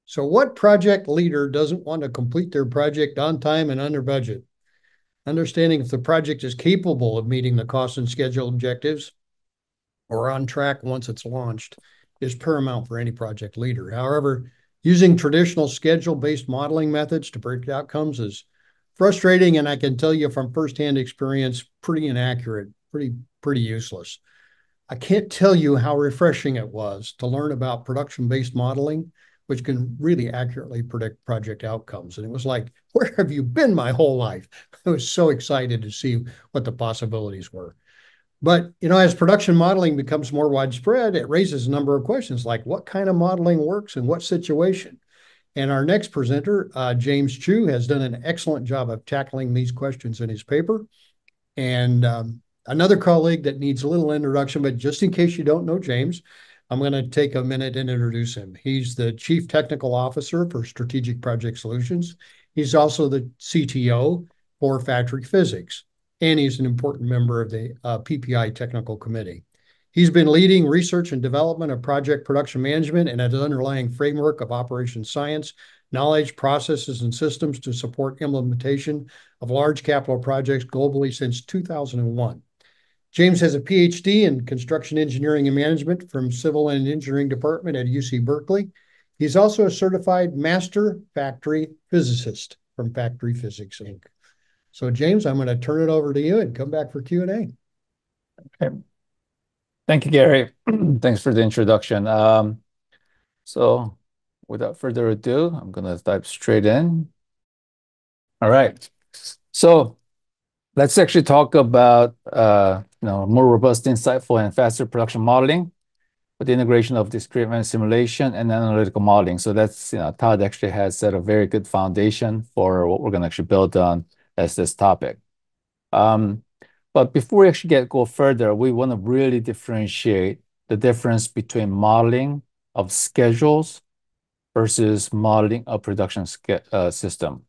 So what project leader doesn't want to complete their project on time and under budget? Understanding if the project is capable of meeting the cost and schedule objectives or on track once it's launched is paramount for any project leader. However, using traditional schedule-based modeling methods to predict outcomes is frustrating, and I can tell you from firsthand experience, pretty inaccurate, pretty useless. I can't tell you how refreshing it was to learn about production-based modeling, which can really accurately predict project outcomes. And it was like, where have you been my whole life? I was so excited to see what the possibilities were. But, as production modeling becomes more widespread, it raises a number of questions like what kind of modeling works in what situation? And our next presenter, James Chu, has done an excellent job of tackling these questions in his paper. And another colleague that needs a little introduction, but just in case you don't know James, I'm going to take a minute and introduce him. He's the Chief Technical Officer for Strategic Project Solutions. He's also the CTO for Factory Physics, and he's an important member of the PPI Technical Committee. He's been leading research and development of project production management and an underlying framework of operations science, knowledge, processes, and systems to support implementation of large capital projects globally since 2001. James has a PhD in construction engineering and management from Civil and Engineering Department at UC Berkeley. He's also a certified master factory physicist from Factory Physics, Inc. So, James, I'm going to turn it over to you and come back for Q&A. Okay. Thank you, Gary. Thanks for the introduction. So without further ado, I'm going to dive straight in. All right. So let's actually talk about more robust, insightful, and faster production modeling with the integration of discrete event simulation and analytical modeling. So that's, Todd actually has set a very good foundation for what we're going to actually build on as this topic. But before we actually go further, we want to really differentiate the difference between modeling of schedules versus modeling a production system.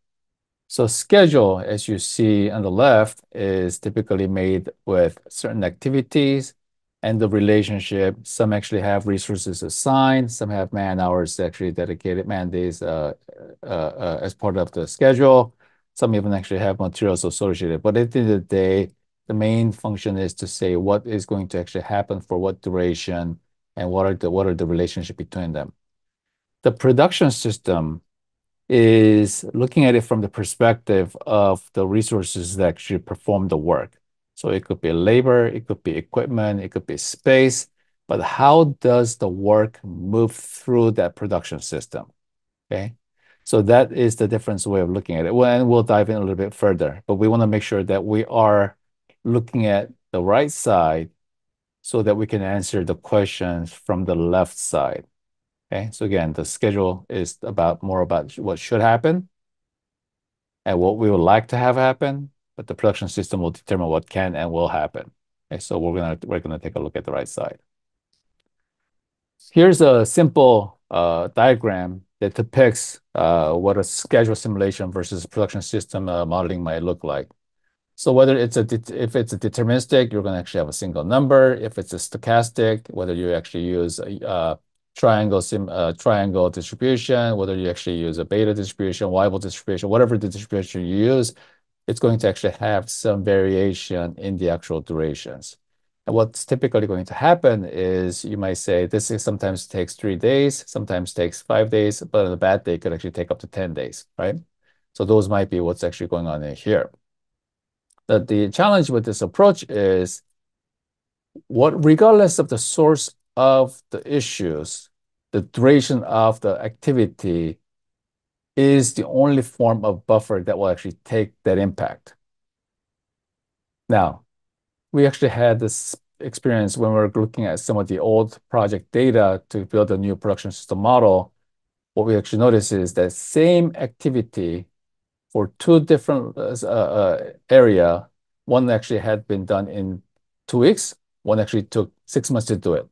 So schedule, as you see on the left, is typically made with certain activities and the relationship. Some actually have resources assigned, some have man hours, actually dedicated man days as part of the schedule. Some even actually have materials associated. But at the end of the day, the main function is to say what is going to actually happen for what duration and what are the relationship between them. The production system is looking at it from the perspective of the resources that actually perform the work. So it could be labor, it could be equipment, it could be space, but how does the work move through that production system? Okay. So that is the different way of looking at it. Well, and we'll dive in a little bit further, but we want to make sure that we are looking at the right side so that we can answer the questions from the left side. Okay, so again, the schedule is more about what should happen and what we would like to have happen, but the production system will determine what can and will happen. Okay, so we're gonna take a look at the right side. Here's a simple diagram that depicts what a schedule simulation versus production system modeling might look like. So if it's a deterministic, you're going to actually have a single number. If it's a stochastic, whether you actually use a triangle distribution, whether you actually use a beta distribution, Weibull distribution, whatever the distribution you use, it's going to actually have some variation in the actual durations. And what's typically going to happen is you might say this sometimes takes 3 days, sometimes takes 5 days, but on a bad day, it could actually take up to 10 days, right? So those might be what's actually going on in here. The challenge with this approach is regardless of the source of the issues, the duration of the activity is the only form of buffer that will actually take that impact. Now, we actually had this experience when we were looking at some of the old project data to build a new production system model. What we actually noticed is that same activity for two different area, one actually had been done in 2 weeks, one actually took 6 months to do it.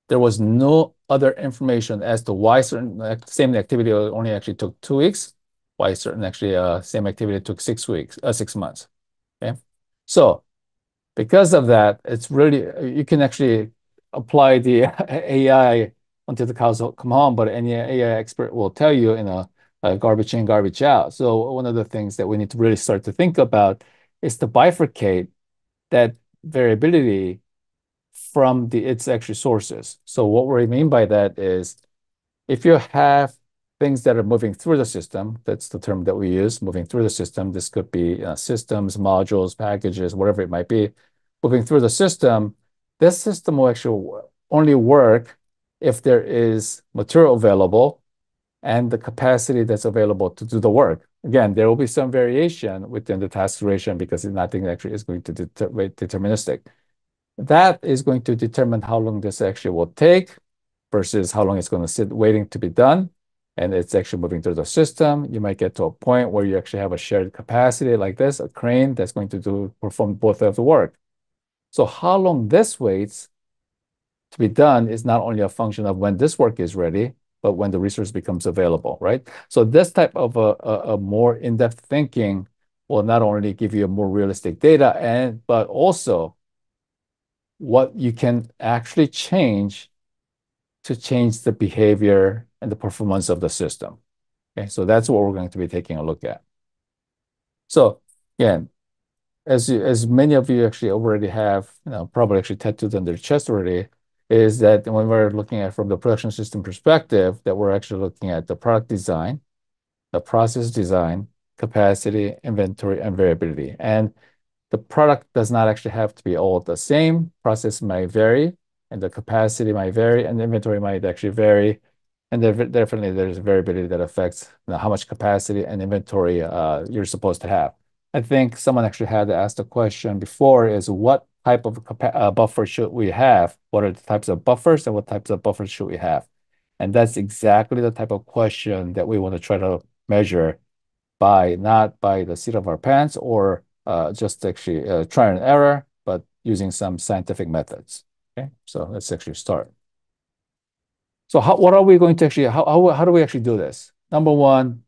There was no other information as to why certain same activity only actually took 2 weeks, why certain actually same activity took 6 weeks, 6 months. Okay, so because of that, it's really you can actually apply the AI until the cows come home, but any AI expert will tell you, garbage in, garbage out. So one of the things that we need to really start to think about is to bifurcate that variability from its actual sources. So what we mean by that is if you have things that are moving through the system, that's the term that we use, moving through the system. This could be systems, modules, packages, whatever it might be, moving through the system. This system will actually only work if there is material available and the capacity that's available to do the work. Again, there will be some variation within the task duration because nothing actually is going to be deterministic. That is going to determine how long this actually will take versus how long it's going to sit waiting to be done. And it's actually moving through the system. You might get to a point where you actually have a shared capacity like this, a crane that's going to perform both of the work. So how long this waits to be done is not only a function of when this work is ready, but when the resource becomes available, right? So this type of a more in-depth thinking will not only give you a more realistic data, but also what you can actually change to change the behavior and the performance of the system. Okay, so that's what we're going to be taking a look at. So again, as many of you actually already have, probably actually tattooed on their chest already, is that when we're looking at from the production system perspective, that we're actually looking at the product design, the process design, capacity, inventory, and variability. And the product does not actually have to be all the same. Process might vary, and the capacity might vary, and the inventory might actually vary. And definitely there's variability that affects how much capacity and inventory you're supposed to have. I think someone actually had asked a question before is what type of buffer should we have? What are the types of buffers and what types of buffers should we have? And that's exactly the type of question that we want to try to measure not by the seat of our pants or just actually try and error, but using some scientific methods. Okay, so let's actually start. So what are we going to actually, how do we actually do this? Number one,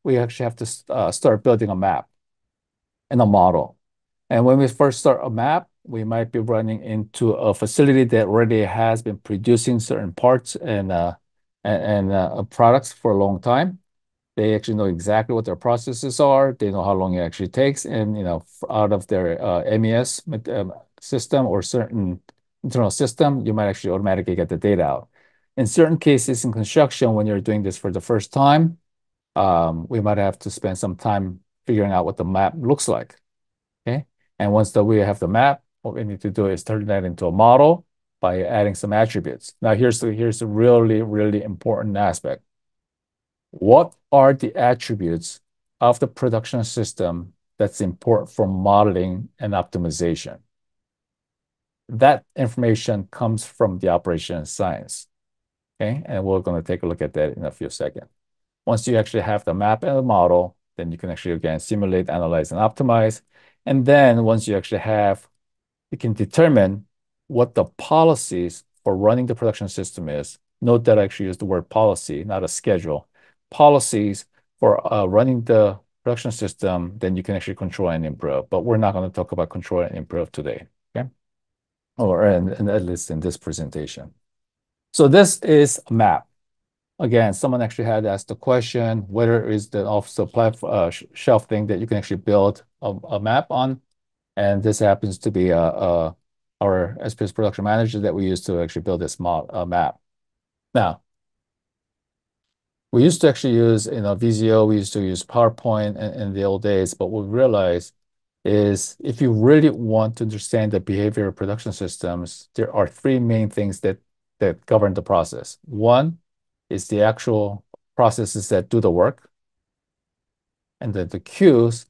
we actually have to start building a map and a model. And when we first start a map, we might be running into a facility that already has been producing certain parts and products for a long time. They actually know exactly what their processes are. They know how long it actually takes. And, out of their MES system or certain internal system, you might actually automatically get the data out. In certain cases in construction, when you're doing this for the first time, we might have to spend some time figuring out what the map looks like. Okay. And once we have the map, what we need to do is turn that into a model by adding some attributes. Now, here's the really, really important aspect. What are the attributes of the production system that's important for modeling and optimization? That information comes from the operation science. Okay, and we're going to take a look at that in a few seconds. Once you actually have the map and the model, then you can actually, again, simulate, analyze, and optimize. And then once you actually have, you can determine what the policies for running the production system is. Note that I actually use the word policy, not a schedule. Policies for running the production system, then you can actually control and improve. But we're not going to talk about control and improve today, okay? Or at least in this presentation. So this is a map. Again, someone actually had asked the question, whether is the off-the shelf thing that you can actually build a map on. And this happens to be our SPS production manager that we use to actually build this map. Now, we used to actually use, VZO, we used to use PowerPoint in the old days, but what we realized is if you really want to understand the behavior of production systems, there are three main things that govern the process. One is the actual processes that do the work, and then the queues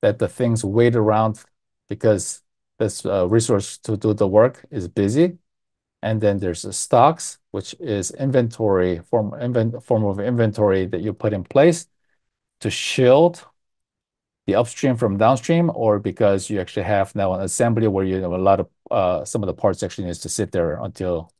that the things wait around because this resource to do the work is busy. And then there's the stocks, which is inventory, form of inventory that you put in place to shield the upstream from downstream, or because you actually have now an assembly where you have a lot of some of the parts actually needs to sit there until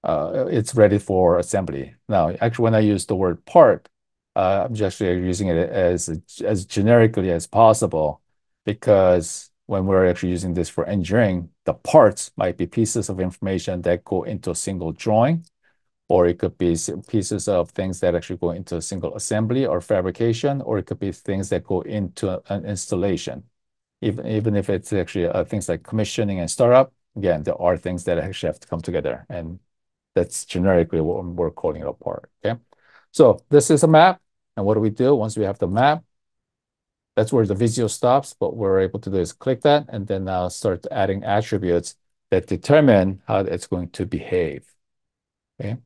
it's ready for assembly. Now, actually, when I use the word part, I'm just using it as generically as possible, because when we're actually using this for engineering, the parts might be pieces of information that go into a single drawing, or it could be pieces of things that actually go into a single assembly or fabrication, or it could be things that go into an installation. Even if it's actually things like commissioning and startup, again, there are things that actually have to come together, and that's generically what we're calling it a part. Okay, so this is a map, and what do we do once we have the map? That's where the Visio stops. What we're able to do is click that and then now start adding attributes that determine how it's going to behave. Okay.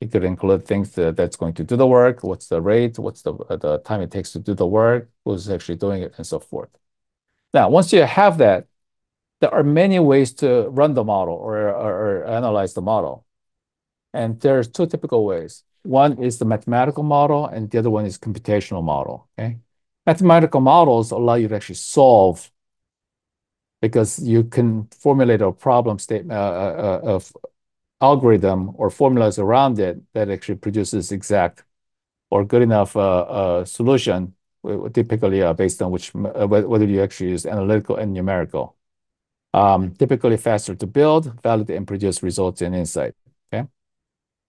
It could include things that's going to do the work, what's the rate, what's the time it takes to do the work, who's actually doing it, and so forth. Now, once you have that, there are many ways to run the model or analyze the model. And there's two typical ways. One is the mathematical model, and the other one is computational model. Okay. Mathematical models allow you to actually solve because you can formulate a problem statement of algorithm or formulas around it that actually produces exact or good enough solution, typically based on whether you actually use analytical and numerical. Typically faster to build, validate, and produce results and insight. Okay.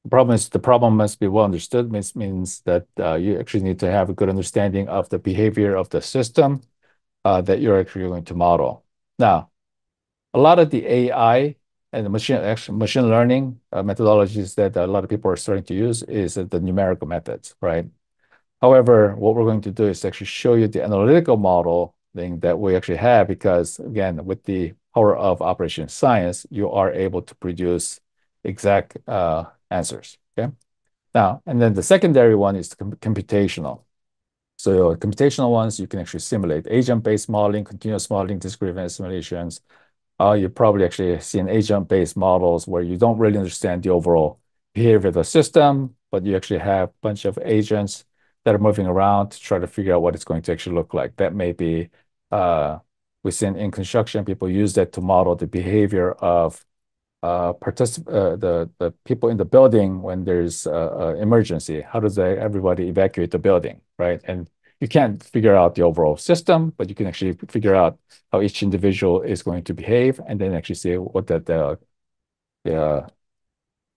The problem must be well understood. Means that you actually need to have a good understanding of the behavior of the system that you're actually going to model. Now, a lot of the AI and the machine learning methodologies that a lot of people are starting to use is the numerical methods, right? However, what we're going to do is actually show you the analytical model thing that we actually have because, again, with the power of operation science, you are able to produce exact answers, okay? Now, and then the secondary one is computational. So computational ones, you can actually simulate agent-based modeling, continuous modeling, discrete event simulations. You probably actually seen agent-based models where you don't really understand the overall behavior of the system, but you actually have a bunch of agents that are moving around to try to figure out what it's going to actually look like. That may be we've seen in construction, people use that to model the behavior of the people in the building when there's emergency. How does everybody evacuate the building, right? And you can't figure out the overall system, but you can actually figure out how each individual is going to behave, and then actually see what the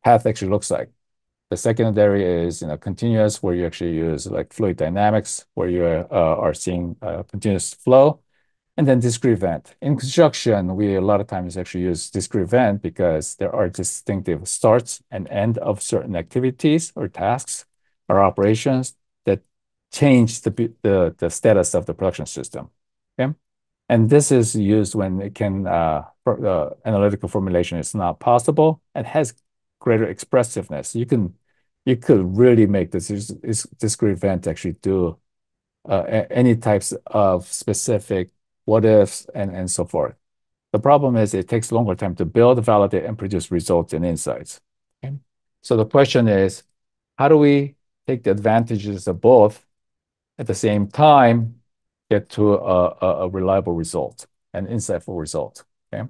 path actually looks like. The secondary is continuous, where you actually use like fluid dynamics, where you are seeing continuous flow. And then discrete event. In construction, we a lot of times actually use discrete event because there are distinctive starts and end of certain activities or tasks or operations that change the status of the production system. Okay. And this is used when it can analytical formulation is not possible and has greater expressiveness. You could really make this discrete event actually do any types of specific what ifs and so forth. The problem is it takes longer time to build, validate, and produce results and insights. Okay? So the question is, how do we take the advantages of both at the same time, get to a reliable result, an insightful result? Okay.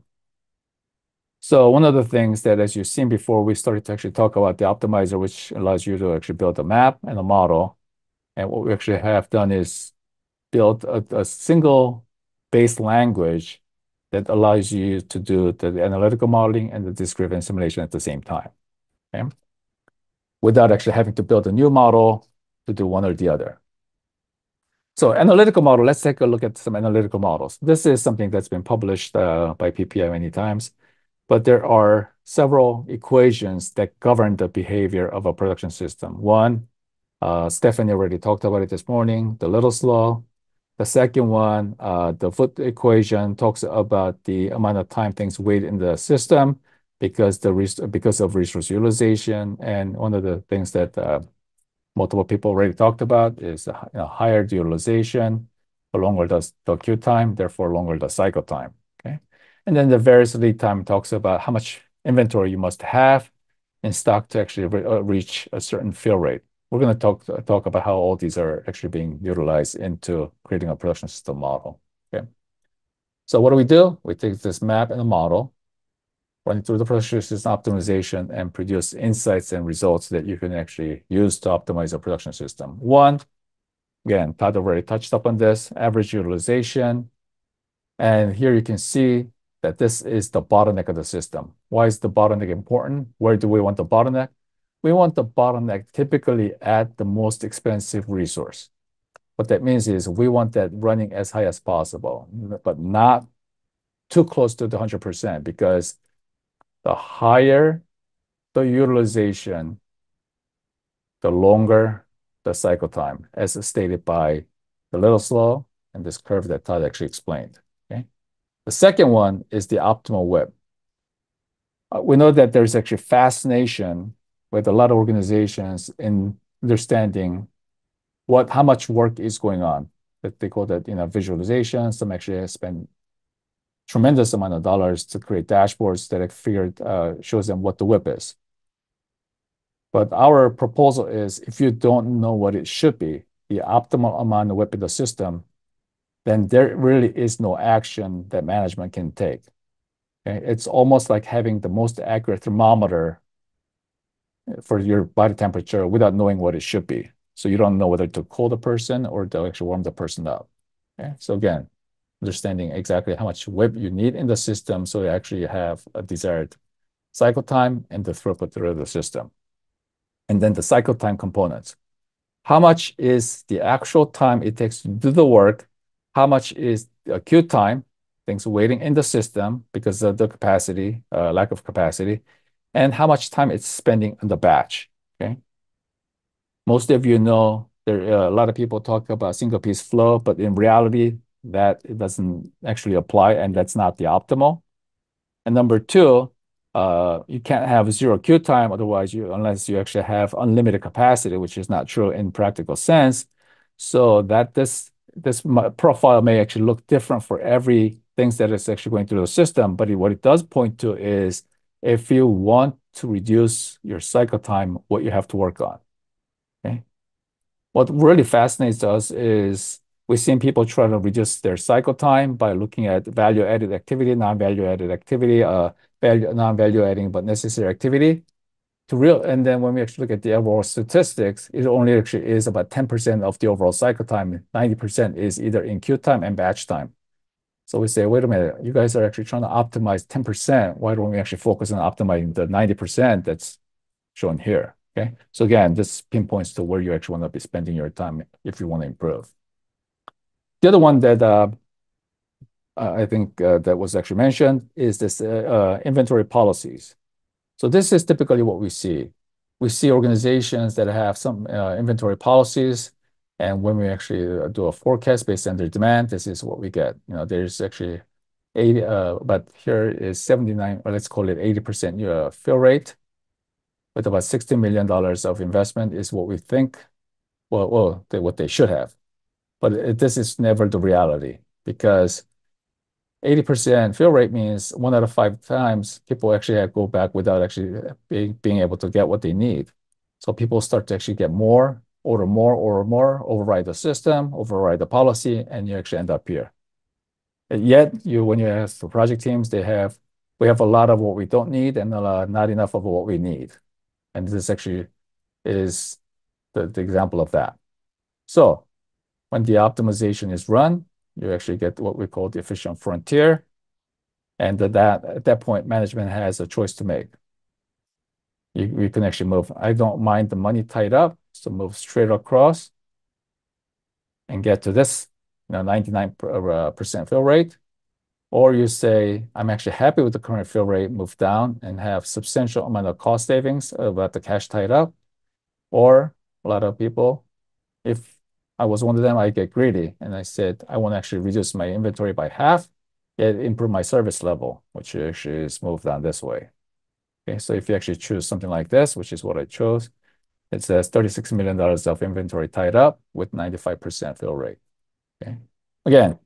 So one of the things that, as you've seen before, we started to actually talk about the optimizer, which allows you to actually build a map and a model. And what we actually have done is built a single base language that allows you to do the analytical modeling and the discrete event simulation at the same time, okay? Without actually having to build a new model to do one or the other. So analytical model, let's take a look at some analytical models. This is something that's been published by PPI many times, but there are several equations that govern the behavior of a production system. One, Stephanie already talked about it this morning, the Little's law. The second one, the foot equation, talks about the amount of time things wait in the system because of resource utilization. And one of the things that multiple people already talked about is higher the utilization, the longer the queue time, therefore longer the cycle time. Okay, and then the various lead time talks about how much inventory you must have in stock to actually reach a certain fill rate. We're going to talk about how all these are actually being utilized into creating a production system model. Okay. So what do? We take this map and a model, run through the production system optimization, and produce insights and results that you can actually use to optimize a production system. One, again, Todd already touched up on this, average utilization. And here you can see that this is the bottleneck of the system. Why is the bottleneck important? Where do we want the bottleneck? We want the bottleneck typically at the most expensive resource. What that means is we want that running as high as possible, but not too close to the 100%, because the higher the utilization, the longer the cycle time, as stated by the little slow and this curve that Todd actually explained. Okay. The second one is the optimal WIP. We know that there's actually fascination with a lot of organizations in understanding how much work is going on. That they call that, visualization. Some actually spend tremendous amount of dollars to create dashboards that shows them what the WIP is. But our proposal is, if you don't know what it should be, the optimal amount of WIP in the system, then there really is no action that management can take. Okay? It's almost like having the most accurate thermometer for your body temperature without knowing what it should be. So you don't know whether to cool the person or to actually warm the person up. Okay? So again, understanding exactly how much WIP you need in the system so you actually have a desired cycle time and the throughput through the system. And then the cycle time components. How much is the actual time it takes to do the work? How much is the queue time, things waiting in the system because of the capacity, lack of capacity, and how much time it's spending on the batch, okay? Most of you know a lot of people talk about single piece flow, but in reality, that it doesn't actually apply, and that's not the optimal. And number two, you can't have zero queue time, otherwise unless you actually have unlimited capacity, which is not true in practical sense. So that this profile may actually look different for every things that is actually going through the system. But what it does point to is, if you want to reduce your cycle time, what you have to work on. Okay. What really fascinates us is we've seen people try to reduce their cycle time by looking at value-added activity, non-value-added activity, non-value-adding but necessary activity. And then when we actually look at the overall statistics, it only actually is about 10% of the overall cycle time. 90% is either in queue time and batch time. So we say, wait a minute, you guys are actually trying to optimize 10%. Why don't we actually focus on optimizing the 90% that's shown here? Okay. So again, this pinpoints to where you actually want to be spending your time if you want to improve. The other one that I think that was actually mentioned is this inventory policies. So this is typically what we see. We see organizations that have some inventory policies, and when we actually do a forecast based on their demand, this is what we get. There's actually 80, but here is 79, or let's call it 80% fill rate, with about $60 million of investment is what we think, what they should have. But this is never the reality, because 80% fill rate means 1 out of 5 times people actually go back without actually being able to get what they need. So people start to actually get order more, override the system, override the policy, and you actually end up here. And yet, when you ask the project teams, we have a lot of what we don't need and not enough of what we need. And this actually is the example of that. So when the optimization is run, you actually get what we call the efficient frontier. And at that point, management has a choice to make. You can actually move. I don't mind the money tied up, so move straight across and get to this 99% fill rate. Or you say, I'm actually happy with the current fill rate, move down and have substantial amount of cost savings about the cash tied up. Or a lot of people, if I was one of them, I get greedy and I said, I want to actually reduce my inventory by half, yet improve my service level, which actually is moved down this way. Okay, so if you actually choose something like this, which is what I chose, it says $36 million of inventory tied up with 95% fill rate. Okay, again,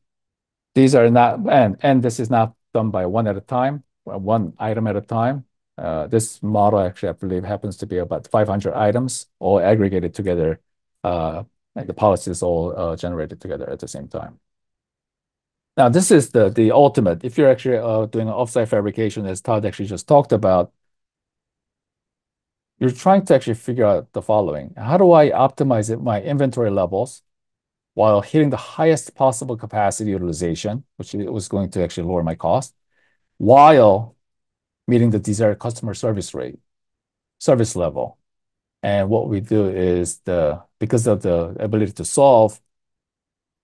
these are not, and this is not done by one at a time, one item at a time. This model actually, I believe, happens to be about 500 items all aggregated together. And the policies all generated together at the same time. Now, this is the ultimate. If you're actually doing an offsite fabrication, as Todd actually just talked about, you're trying to actually figure out the following. How do I optimize my inventory levels while hitting the highest possible capacity utilization, which was going to actually lower my cost? while meeting the desired customer service level. And what we do is because of the ability to solve,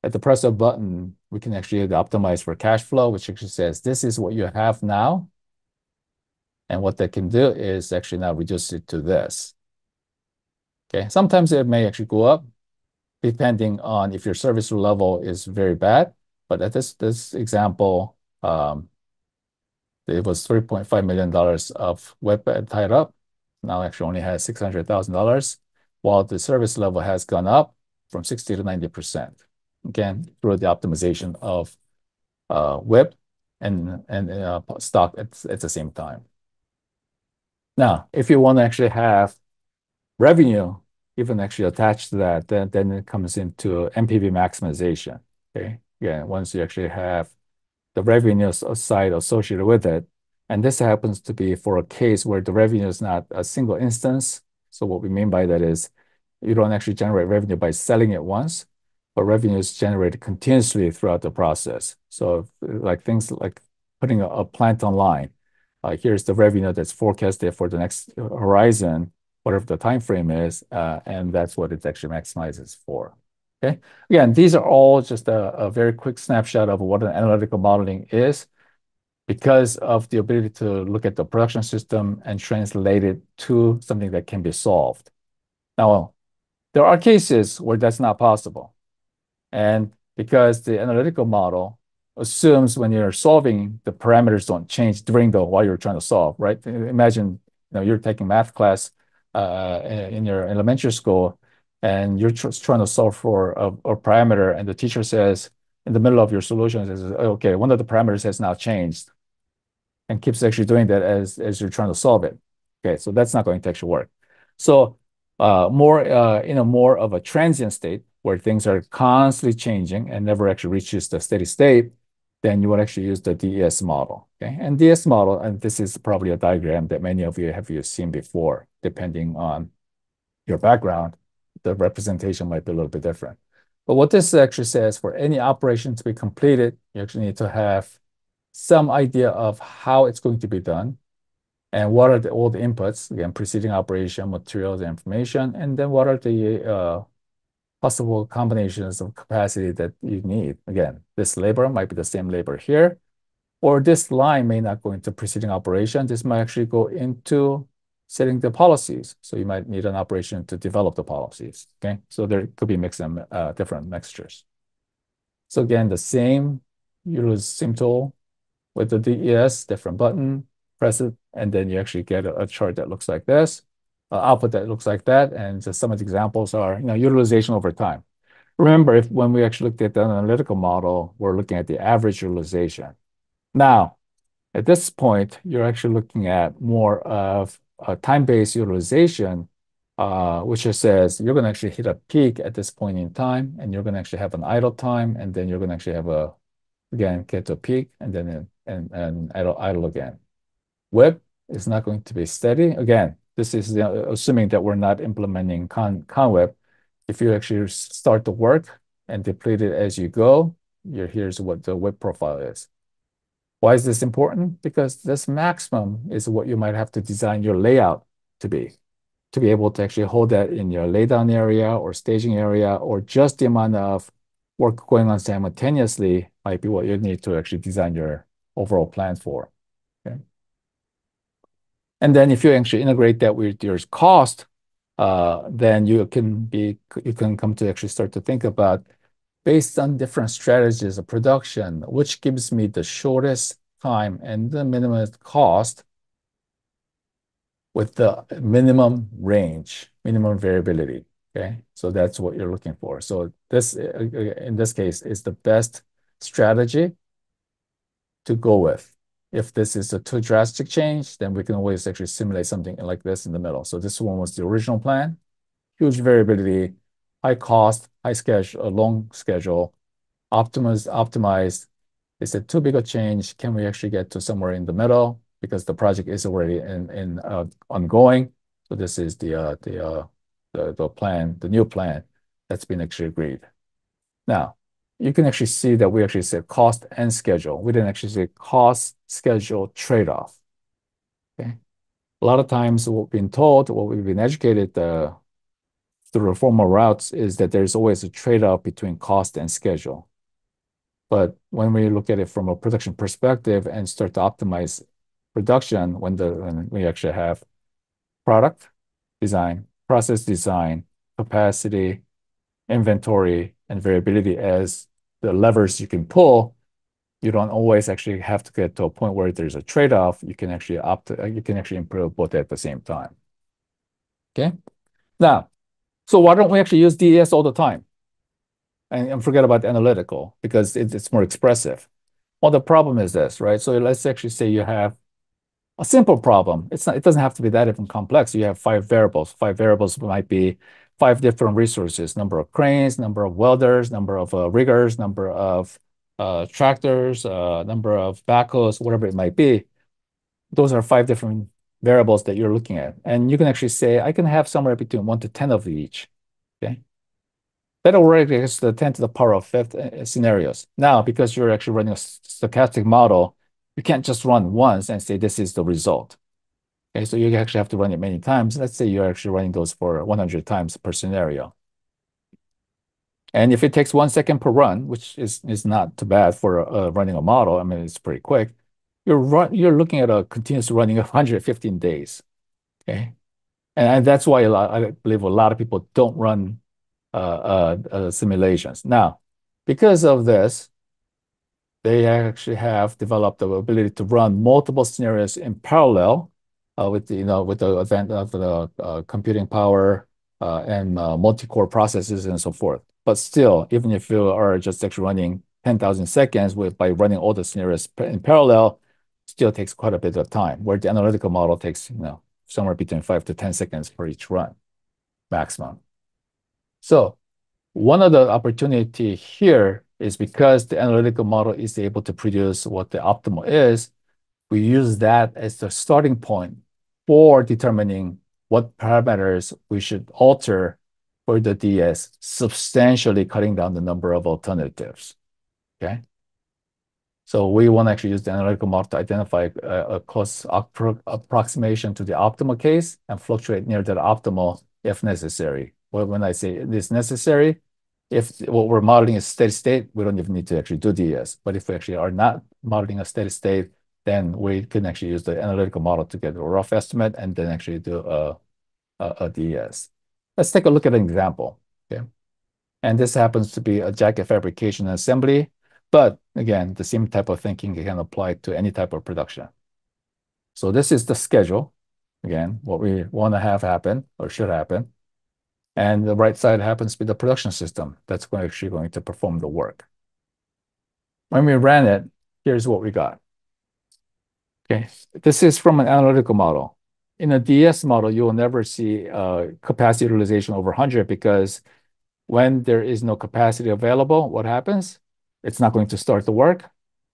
at the press of a button, we can actually optimize for cash flow, which actually says this is what you have now. And what that can do is actually now reduce it to this. Okay, sometimes it may actually go up depending on if your service level is very bad. But at this example, it was $3.5 million of web tied up. Now actually only has $600,000, while the service level has gone up from 60 to 90%. Again, through the optimization of web and stock at the same time. Now, if you want to actually have revenue even actually attached to that, then it comes into NPV maximization. Okay. Again, once you actually have the revenue side associated with it, and this happens to be for a case where the revenue is not a single instance. So what we mean by that is you don't actually generate revenue by selling it once, but revenue is generated continuously throughout the process. So like things like putting a plant online, here's the revenue that's forecasted for the next horizon, whatever the time frame is, and that's what it actually maximizes for. Okay. Again, these are all just a very quick snapshot of what an analytical modeling is because of the ability to look at the production system and translate it to something that can be solved. Now, there are cases where that's not possible. And because the analytical model assumes when you're solving, the parameters don't change while you're trying to solve, right? Imagine, you're taking math class in your elementary school, and you're trying to solve for a parameter, and the teacher says in the middle of your solution says, okay, one of the parameters has now changed, and keeps actually doing that as you're trying to solve it. Okay, so that's not going to actually work. So more in a more of a transient state where things are constantly changing and never actually reaches the steady state, then you would actually use the DES model. Okay, and DES model, and this is probably a diagram that many of you have seen before, depending on your background, the representation might be a little bit different. But what this actually says, for any operation to be completed, you actually need to have some idea of how it's going to be done and what are all the inputs, again, preceding operation, materials, information, and then what are the possible combinations of capacity that you need. Again, this labor might be the same labor here, or this line may not go into preceding operation. This might actually go into setting the policies. So you might need an operation to develop the policies, okay? So there could be different mixtures. So again, the same, use same tool with the DES, different button, press it, and then you actually get a chart that looks like this, output that looks like that, and just some of the examples are, utilization over time. Remember, when we actually looked at the analytical model, we're looking at the average utilization. Now, at this point, you're actually looking at more of a time-based utilization, which just says you're going to actually hit a peak at this point in time, and you're going to actually have an idle time, and then you're going to actually have again, get to a peak, and then and idle again. Web is not going to be steady. Again, this is assuming that we're not implementing conweb. If you actually start the work and deplete it as you go, here's what the web profile is. Why is this important? Because this maximum is what you might have to design your layout to be able to actually hold that in your laydown area or staging area, or just the amount of work going on simultaneously might be what you need to actually design your overall plan for. Okay. And then if you actually integrate that with your cost, then you can come to actually start to think about, based on different strategies of production, which gives me the shortest time and the minimum cost with the minimum range, minimum variability. Okay, so that's what you're looking for. So this, in this case, is the best strategy to go with. If this is a too drastic change, then we can always actually simulate something like this in the middle. So this one was the original plan, huge variability, high cost, high schedule, long schedule, optimized. They said too big a change. Can we actually get to somewhere in the middle? Because the project is already ongoing. So this is the plan, the new plan that's been actually agreed. Now, you can actually see that we actually said cost and schedule. We didn't actually say cost, schedule, trade-off. Okay. A lot of times what we've been told, what we've been educated through formal routes is that there's always a trade-off between cost and schedule. But when we look at it from a production perspective and start to optimize production, when we actually have product design, process design, capacity, inventory, and variability as the levers you can pull, you don't always actually have to get to a point where there's a trade-off. You can actually improve both at the same time. Okay. Now, so why don't we actually use DES all the time and forget about analytical because it's more expressive? Well, the problem is this, right? So let's actually say you have a simple problem. It doesn't have to be that even complex. You have 5 variables. 5 variables might be 5 different resources: number of cranes, number of welders, number of riggers, number of tractors, number of backhoes, whatever it might be. Those are 5 different variables that you're looking at. And you can actually say, I can have somewhere between 1 to 10 of each. Okay. That already is the 10 to the power of fifth scenarios. Now, because you're actually running a stochastic model, you can't just run once and say this is the result. Okay, so you actually have to run it many times. Let's say you're actually running those for 100 times per scenario. And if it takes 1 second per run, which is not too bad for running a model, I mean, it's pretty quick, you're looking at a continuous running of 115 days. Okay. And that's why I believe a lot of people don't run simulations. Now, because of this, they actually have developed the ability to run multiple scenarios in parallel with the advent of the computing power and multi-core processes and so forth. But still, even if you are just actually running 10,000 seconds by running all the scenarios in parallel, still takes quite a bit of time, where the analytical model takes somewhere between 5 to 10 seconds for each run maximum. So one of the opportunity here is because the analytical model is able to produce what the optimal is, we use that as the starting point for determining what parameters we should alter for the DS, substantially cutting down the number of alternatives. Okay. So we want to actually use the analytical model to identify a close approximation to the optimal case and fluctuate near that optimal if necessary. Well, when I say it is necessary, if what we're modeling is steady state, we don't even need to actually do DS. But if we actually are not modeling a steady state, then we can actually use the analytical model to get a rough estimate and then actually do a DS. Let's take a look at an example. Okay. And this happens to be a jacket fabrication and assembly. But again, the same type of thinking can apply to any type of production. So this is the schedule. Again, what we want to have happen or should happen. And the right side happens to be the production system that's actually going to perform the work. When we ran it, here's what we got. Okay, this is from an analytical model. In a DS model, you will never see capacity utilization over 100 because when there is no capacity available, what happens? It's not going to start the work,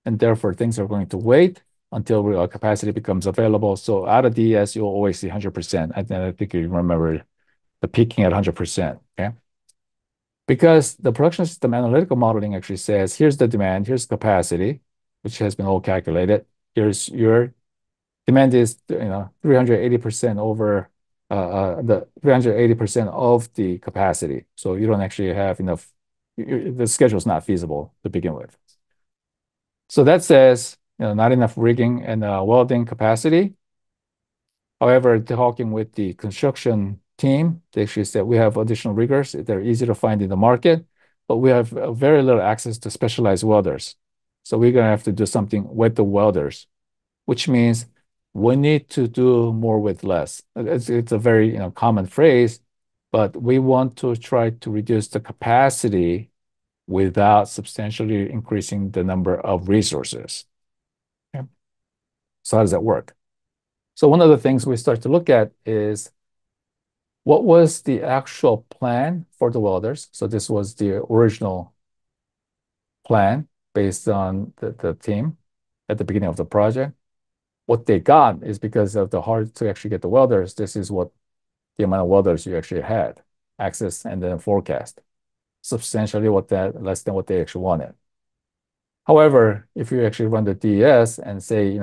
and therefore things are going to wait until capacity becomes available. So out of DS, you'll always see 100%. I think you remember the peaking at 100%, okay? Because the production system analytical modeling actually says, here's the demand, here's capacity, which has been all calculated. Here's your demand is 380% over the 380% of the capacity. So you don't actually have enough, the schedule is not feasible to begin with. So that says not enough rigging and welding capacity. However, talking with the construction team, they actually said we have additional riggers. They're easy to find in the market, but we have very little access to specialized welders. So we're going to have to do something with the welders, which means we need to do more with less. It's a very common phrase, but we want to try to reduce the capacity without substantially increasing the number of resources. Okay. So how does that work? So one of the things we start to look at is what was the actual plan for the welders? So this was the original plan based on the team at the beginning of the project. What they got is because of the hard to actually get the welders, this is what the amount of welders you actually had, access and then forecast. substantially less than what they actually wanted. However, if you actually run the DES and say,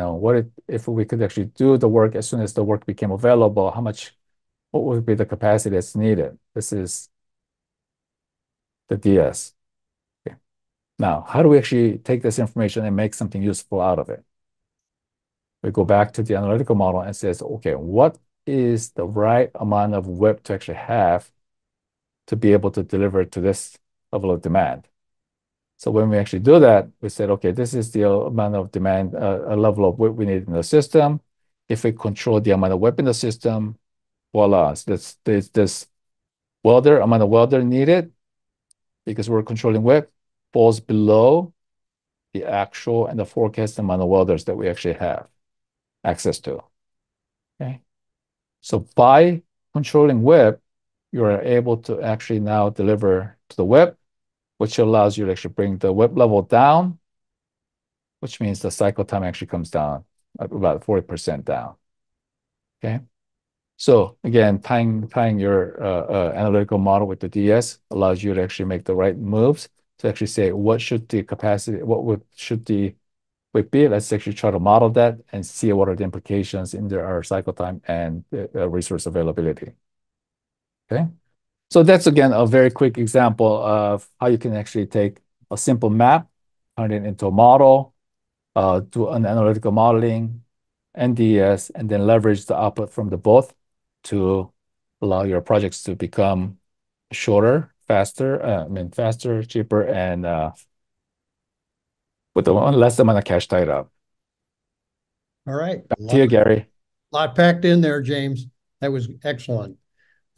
if we could actually do the work as soon as the work became available, what would be the capacity that's needed? This is the DS. Okay. Now, how do we actually take this information and make something useful out of it? We go back to the analytical model and says, okay, what is the right amount of WIP to actually have to be able to deliver to this level of demand? So when we actually do that, we said, okay, this is the amount of demand, a level of WIP we need in the system. If we control the amount of WIP in the system, voila, so this amount of welder needed, because we're controlling WIP, falls below the actual and the forecast amount of welders that we actually have access to. Okay. So by controlling WIP, you are able to actually now deliver to the WIP, which allows you to actually bring the WIP level down, which means the cycle time actually comes down about 40% down. Okay. So again, tying your analytical model with the DS allows you to actually make the right moves to actually say what should the capacity, should the WIP be? Let's actually try to model that and see what are the implications in our cycle time and resource availability. Okay. So that's again a very quick example of how you can actually take a simple map, turn it into a model, do an analytical modeling, NDS, and then leverage the output from the both to allow your projects to become shorter, faster, cheaper, and with less amount of cash tied up. All right. Back to you, Gary. Lot packed in there, James. That was excellent.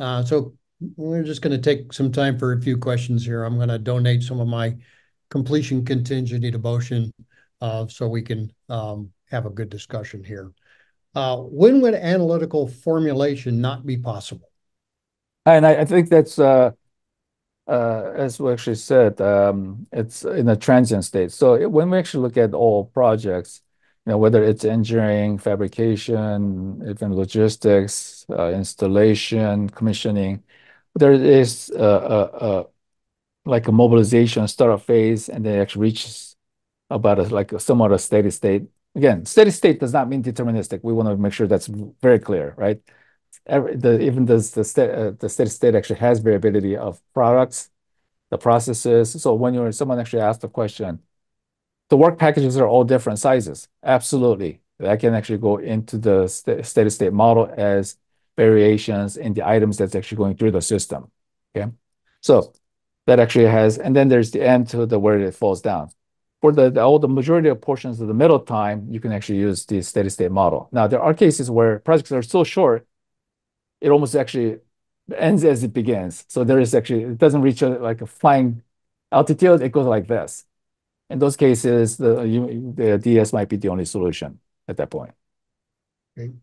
So we're just going to take some time for a few questions here. I'm going to donate some of my completion contingency devotion so we can have a good discussion here. When would analytical formulation not be possible? And I think that's as we actually said, it's in a transient state. So when we actually look at all projects, whether it's engineering, fabrication, even logistics, installation, commissioning, there is like a mobilization startup phase, and then it actually reaches about somewhat a steady state. Again, steady state does not mean deterministic. We want to make sure that's very clear, right? Even the steady state actually has variability of products, the processes. So when someone actually asks the question, the work packages are all different sizes. Absolutely. That can actually go into the steady state model as variations in the items that's actually going through the system. Okay. So that actually has, and then there's the end to the where it falls down. For all the majority of portions of the middle time, you can actually use the steady state model. Now, there are cases where projects are so short, it almost actually ends as it begins. So it doesn't reach like a flying altitude, it goes like this. In those cases, the DS might be the only solution at that point. Okay.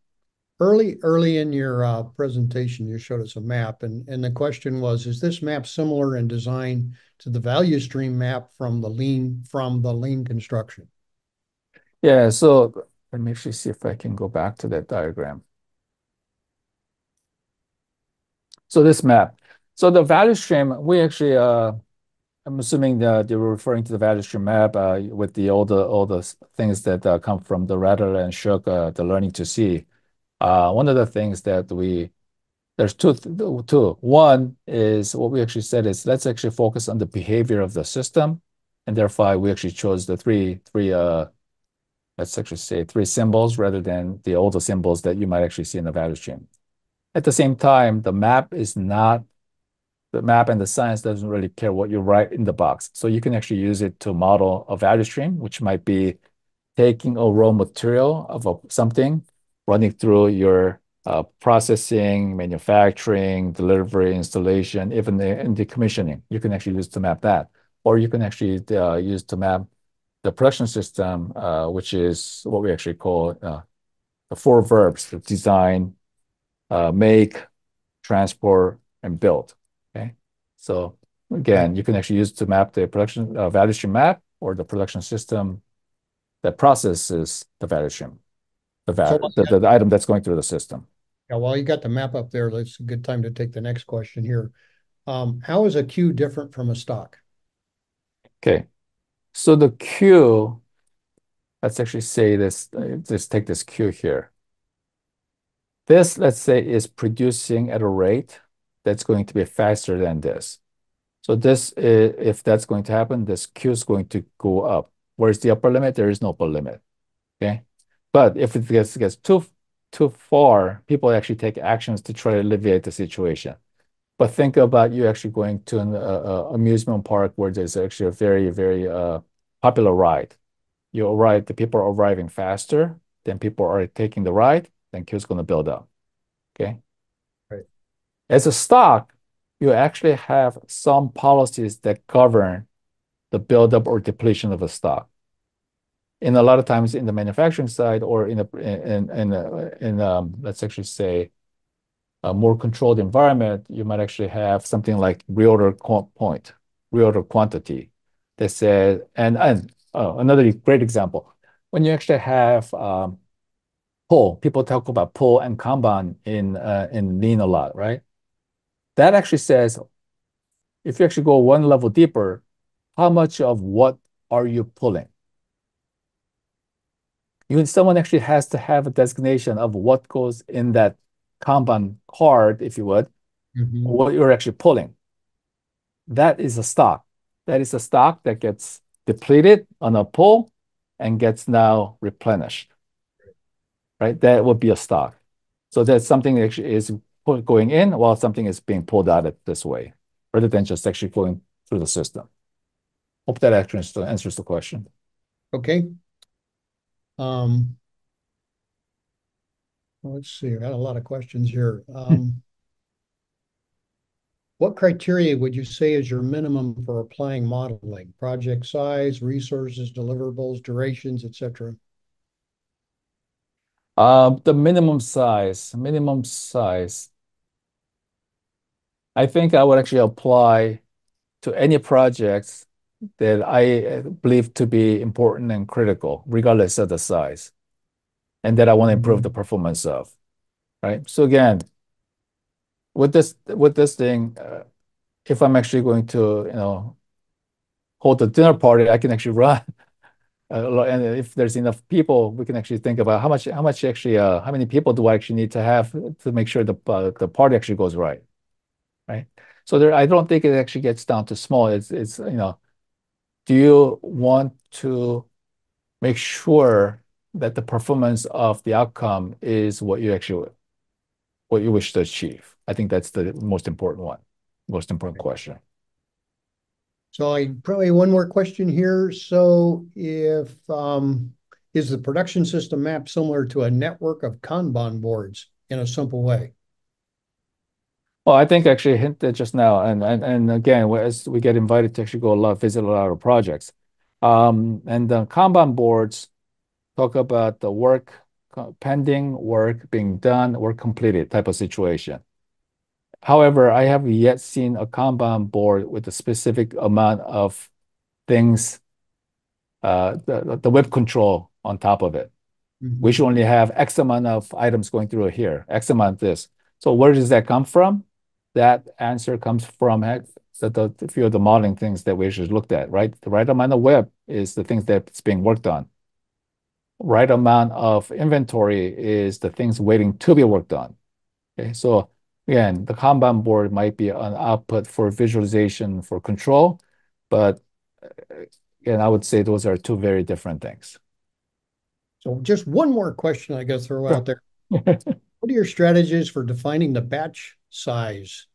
Early in your presentation, you showed us a map, and the question was, is this map similar in design to the value stream map from the lean construction? Yeah, so let me actually see if I can go back to that diagram. So this map. So the value stream, we actually I'm assuming that they were referring to the value stream map with all the things that come from the Rattler and Shook, the learning to see. One of the things that there's two. One is what we actually said is let's actually focus on the behavior of the system, and therefore we actually chose the three let's actually say three symbols rather than the older symbols that you might actually see in the value stream. At the same time, the map and the science doesn't really care what you write in the box. So you can actually use it to model a value stream, which might be taking a raw material of something, running through your processing, manufacturing, delivery, installation, even in the commissioning. You can actually use to map that. Or you can actually use to map the production system, which is what we actually call the four verbs: design, make, transport, and build. Okay. So Okay. again, you can actually use to map the production value stream map or the production system that processes the value stream, So the item that's going through the system. while you got the map up there, that's a good time to take the next question here. How is a queue different from a stock? Okay. So the queue, let's actually say this, just take this queue here. This, let's say, is producing at a rate that's going to be faster than this. So this, if that's going to happen, this queue is going to go up. Where's the upper limit? There is no upper limit. Okay. But if it gets too far, people actually take actions to try to alleviate the situation. But think about you actually going to an amusement park where there's actually a very popular ride. You arrive, the people are arriving faster, then people are taking the ride, then queue's going to build up. Okay. Right. As a stock, you actually have some policies that govern the buildup or depletion of a stock. In a lot of times in the manufacturing side or let's actually say a more controlled environment, you might actually have something like reorder quantity that says, another great example, when you actually have pull, people talk about pull and Kanban in lean a lot, right? That actually says if you actually go one level deeper, how much of what are you pulling? Someone actually has to have a designation of what goes in that Kanban card, if you would, or Mhm. what you're actually pulling. That is a stock. That is a stock that gets depleted on a pull and gets now replenished, right? That would be a stock. So that's something that actually is going in while something is being pulled out this way, rather than just actually going through the system. Hope that actually answers the question. Okay. Um, let's see. I got a lot of questions here. What criteria would you say is your minimum for applying modeling? Project size, resources, deliverables, durations, etc. The minimum size, I think I would actually apply to any projects that I believe to be important and critical, regardless of the size, and that I want to improve the Mhm. performance of, right? So again, with this thing, if I'm actually going to, hold a dinner party, I can actually run. And if there's enough people, we can actually think about how many people do I actually need to have to make sure the party actually goes right? So there, I don't think it actually gets down to small. It's do you want to make sure that the performance of the outcome is what you wish to achieve? I think that's the most important question. So I probably one more question here. So if is the production system map similar to a network of Kanban boards in a simple way? Well, I think actually hinted just now, and again, as we get invited to actually visit a lot of projects, and the Kanban boards talk about the work pending, work being done, work completed type of situation. However, I have yet seen a Kanban board with a specific amount of things, the whip control on top of it. We should Mhm. only have X amount of items going through here, X amount this. So where does that come from? That answer comes from the few of the modeling things that we just looked at, right? The right amount of whip is the things that's being worked on. Right amount of inventory is the things waiting to be worked on. Okay, so again, the Kanban board might be an output for visualization for control, but again, I would say those are two very different things. So just one more question I got to throw out Sure. there. What are your strategies for defining the batch size?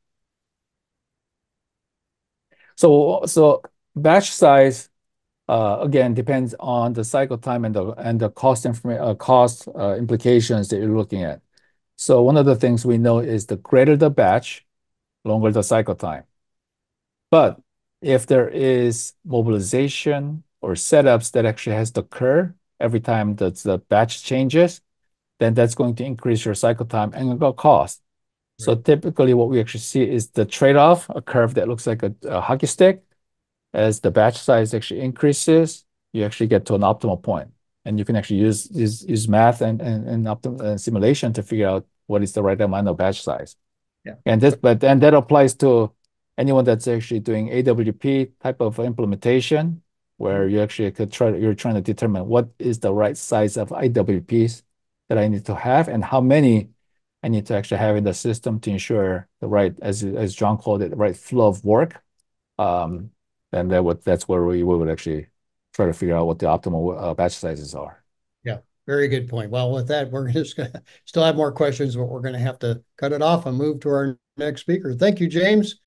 So batch size again depends on the cycle time and the cost implications that you're looking at. So one of the things we know is the greater the batch, longer the cycle time. But if there is mobilization or setups that actually has to occur every time that the batch changes, then that's going to increase your cycle time and the cost. So Right. typically what we actually see is the trade-off, a curve that looks like a hockey stick. As the batch size actually increases, you actually get to an optimal point. And you can actually use math and simulation to figure out what is the right amount of batch size. Yeah. And that applies to anyone that's actually doing AWP type of implementation, where you actually you're trying to determine what is the right size of IWPs that I need to have and how many I need to actually have in the system to ensure the right, as John called it, the right flow of work. Um, and that's where we would actually try to figure out what the optimal batch sizes are. Yeah, very good point. Well, with that, we're just going to still have more questions, but we're going to have to cut it off and move to our next speaker. Thank you, James.